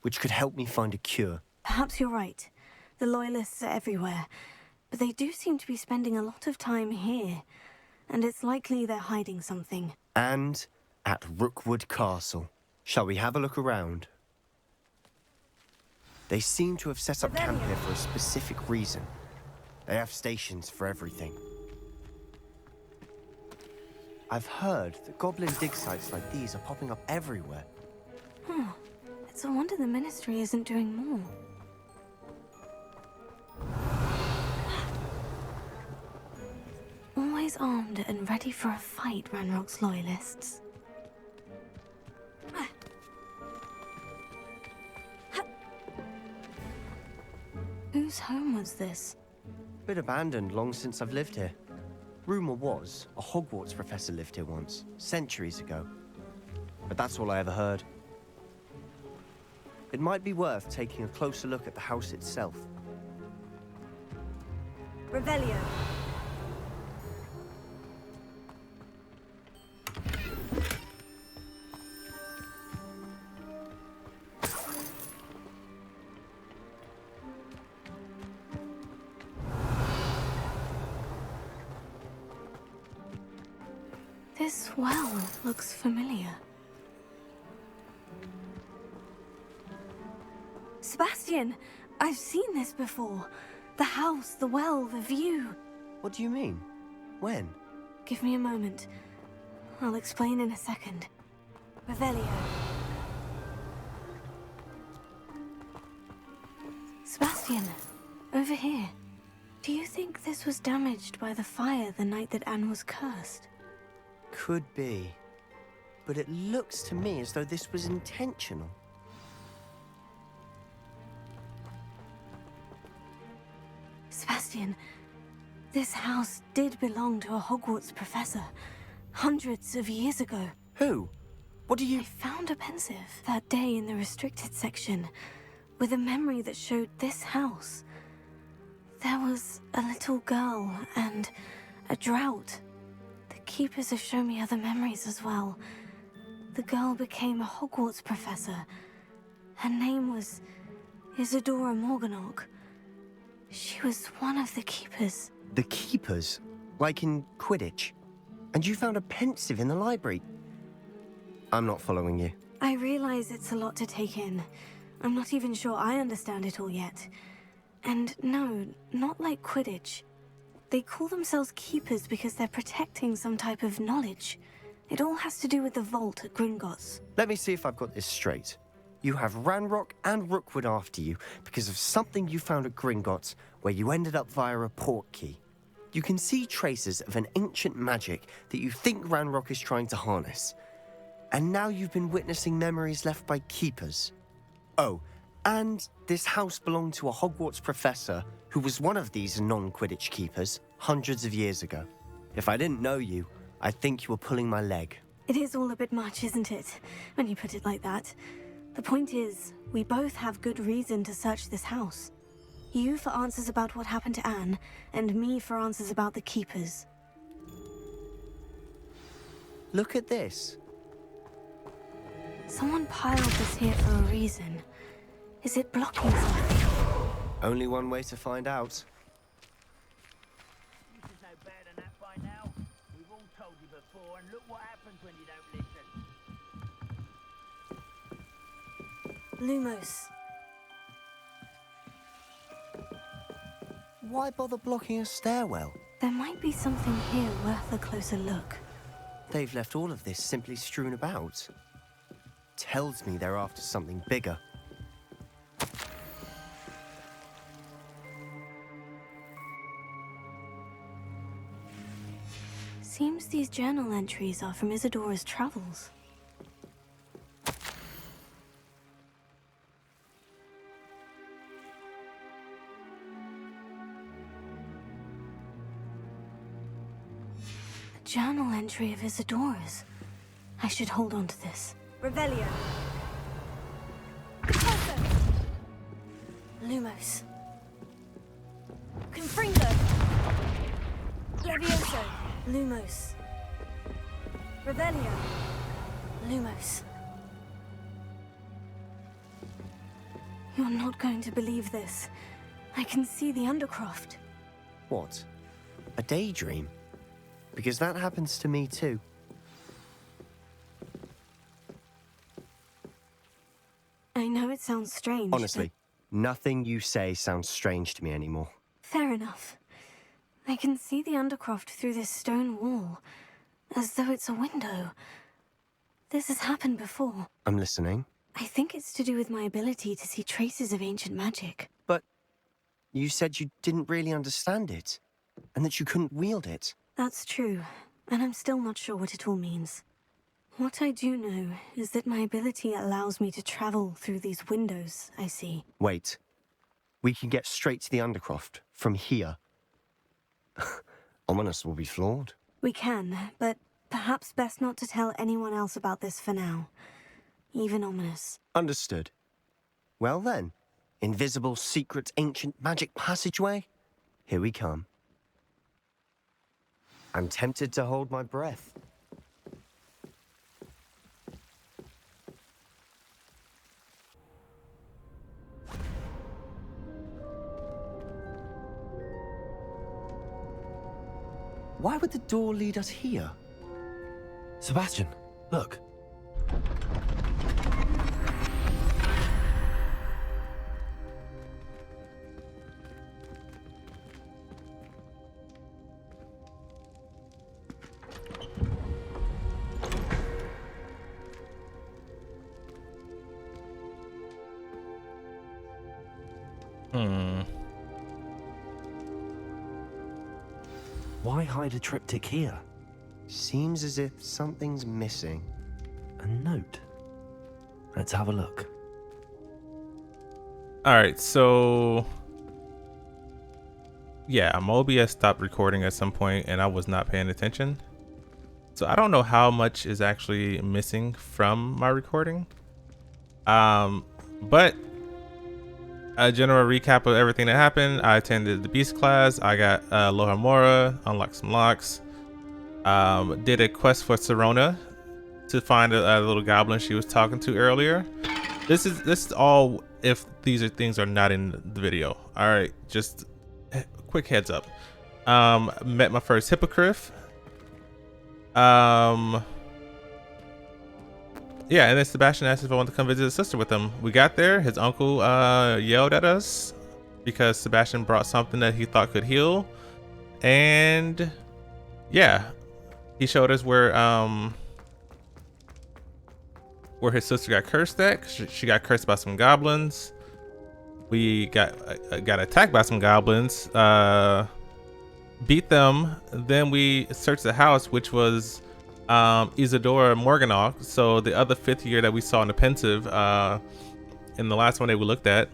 which could help me find a cure. Perhaps you're right. The Loyalists are everywhere, but they do seem to be spending a lot of time here, and it's likely they're hiding something. And at Rookwood Castle. Shall we have a look around? They seem to have set up camp here for a specific reason. They have stations for everything. I've heard that goblin dig sites like these are popping up everywhere. It's a wonder the Ministry isn't doing more. Always armed and ready for a fight, Ranrock's Loyalists. Whose home was this? Been abandoned long since I've lived here. Rumour was, a Hogwarts professor lived here once, centuries ago. But that's all I ever heard. It might be worth taking a closer look at the house itself. Revelio. This well looks familiar. Sebastian, I've seen this before. The house, the well, the view. What do you mean? When? Give me a moment. I'll explain in a second. Revelio. Sebastian, over here. Do you think this was damaged by the fire the night that Anne was cursed? Could be. But it looks to me as though this was intentional. Sebastian, this house did belong to a Hogwarts professor, hundreds of years ago. Who? What do you... I found a pensive that day in the restricted section, with a memory that showed this house. There was a little girl and a drought. The keepers have shown me other memories as well. The girl became a Hogwarts professor. Her name was Isadora Morganach. She was one of the keepers. The keepers? Like in Quidditch? And you found a pensive in the library? I'm not following you. I realize it's a lot to take in. I'm not even sure I understand it all yet. And no, not like Quidditch. They call themselves keepers because they're protecting some type of knowledge. It all has to do with the vault at Gringotts. Let me see if I've got this straight. You have Ranrock and Rookwood after you because of something you found at Gringotts where you ended up via a port key. You can see traces of an ancient magic that you think Ranrock is trying to harness. And now you've been witnessing memories left by keepers. Oh, and this house belonged to a Hogwarts professor who was one of these non-Quidditch keepers hundreds of years ago. If I didn't know you, I'd think you were pulling my leg. It is all a bit much, isn't it, when you put it like that? The point is, we both have good reason to search this house. You for answers about what happened to Anne, and me for answers about the keepers. Look at this. Someone piled this here for a reason. Is it blocking something? Only one way to find out. This is no better than that by now. We've all told you before, and look what happens when you don't listen. Lumos. Why bother blocking a stairwell? There might be something here worth a closer look. They've left all of this simply strewn about. Tells me they're after something bigger. Seems these journal entries are from Isadora's travels. A journal entry of Isadora's. I should hold on to this. Revelio. Lumos. Confringo. Levioso. Lumos. Revelio. Lumos. You're not going to believe this. I can see the Undercroft. What? A daydream? Because that happens to me too. I know it sounds strange. Honestly, nothing you say sounds strange to me anymore. Fair enough. I can see the Undercroft through this stone wall, as though it's a window. This has happened before. I'm listening. I think it's to do with my ability to see traces of ancient magic. But you said you didn't really understand it, and that you couldn't wield it. That's true, and I'm still not sure what it all means. What I do know is that my ability allows me to travel through these windows I see. Wait. We can get straight to the Undercroft from here. Ominous will be floored. We can, but perhaps best not to tell anyone else about this for now. Even Ominous. Understood. Well then, invisible, secret, ancient magic passageway? Here we come. I'm tempted to hold my breath. Why would the door lead us here? Sebastian, look. Why hide a triptych here? Seems as if something's missing. A note. Let's have a look. All right, so yeah, my OBS stopped recording at some point and I was not paying attention. So I don't know how much is actually missing from my recording. But a general recap of everything that happened. I attended the Beast class. I got Lohamora, unlocked some locks. Did a quest for Serona to find a little goblin she was talking to earlier. This is all if these things are not in the video. All right, just quick heads up. Met my first hippogriff. Yeah, and then Sebastian asked if I wanted to come visit his sister with him. We got there. His uncle yelled at us because Sebastian brought something that he thought could heal, and yeah, he showed us where his sister got cursed at. She got cursed by some goblins. We got attacked by some goblins. Beat them. Then we searched the house, which was Isadora Morganach, so the other 5th year that we saw in the pensive in the last one that we looked at,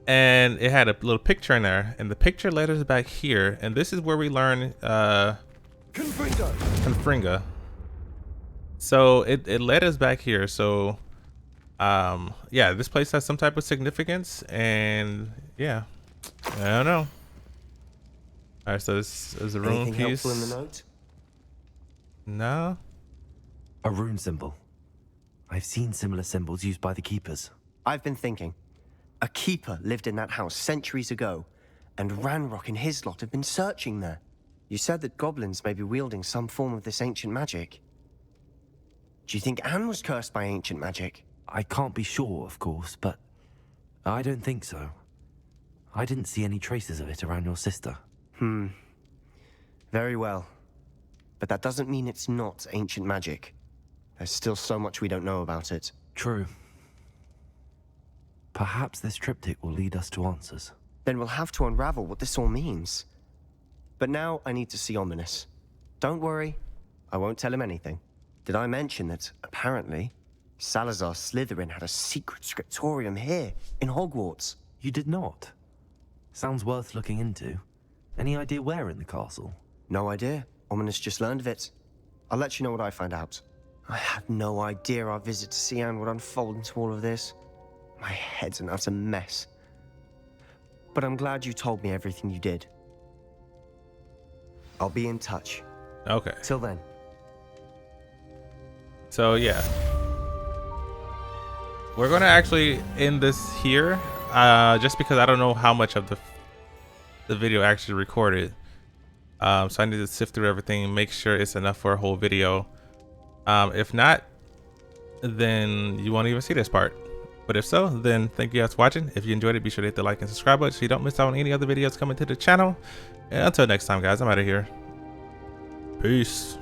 and it had a little picture in there, and the picture led us back here, and this is where we learn Confringa. So it led us back here. So yeah, this place has some type of significance, and yeah, I don't know. All right, so this is a rune Anything piece. helpful in the note? No. A rune symbol. I've seen similar symbols used by the keepers. I've been thinking. A keeper lived in that house centuries ago, and Ranrock and his lot have been searching there. You said that goblins may be wielding some form of this ancient magic. Do you think Anne was cursed by ancient magic? I can't be sure, of course, but I don't think so. I didn't see any traces of it around your sister. Very well. But that doesn't mean it's not ancient magic. There's still so much we don't know about it. True. Perhaps this triptych will lead us to answers. Then we'll have to unravel what this all means. But now I need to see Ominous. Don't worry, I won't tell him anything. Did I mention that, apparently, Salazar Slytherin had a secret scriptorium here, in Hogwarts? You did not? Sounds worth looking into. Any idea where in the castle? No idea. Ominous just learned of it. I'll let you know what I find out. I had no idea our visit to Sian would unfold into all of this. My head's an utter mess. But I'm glad you told me everything you did. I'll be in touch. Okay. Till then. So yeah, we're gonna actually end this here, just because I don't know how much of the video actually recorded. So I need to sift through everything and make sure it's enough for a whole video. If not, then you won't even see this part. But if so, then thank you guys for watching. If you enjoyed it, be sure to hit the like and subscribe button so you don't miss out on any other videos coming to the channel. And until next time, guys, I'm out of here. Peace.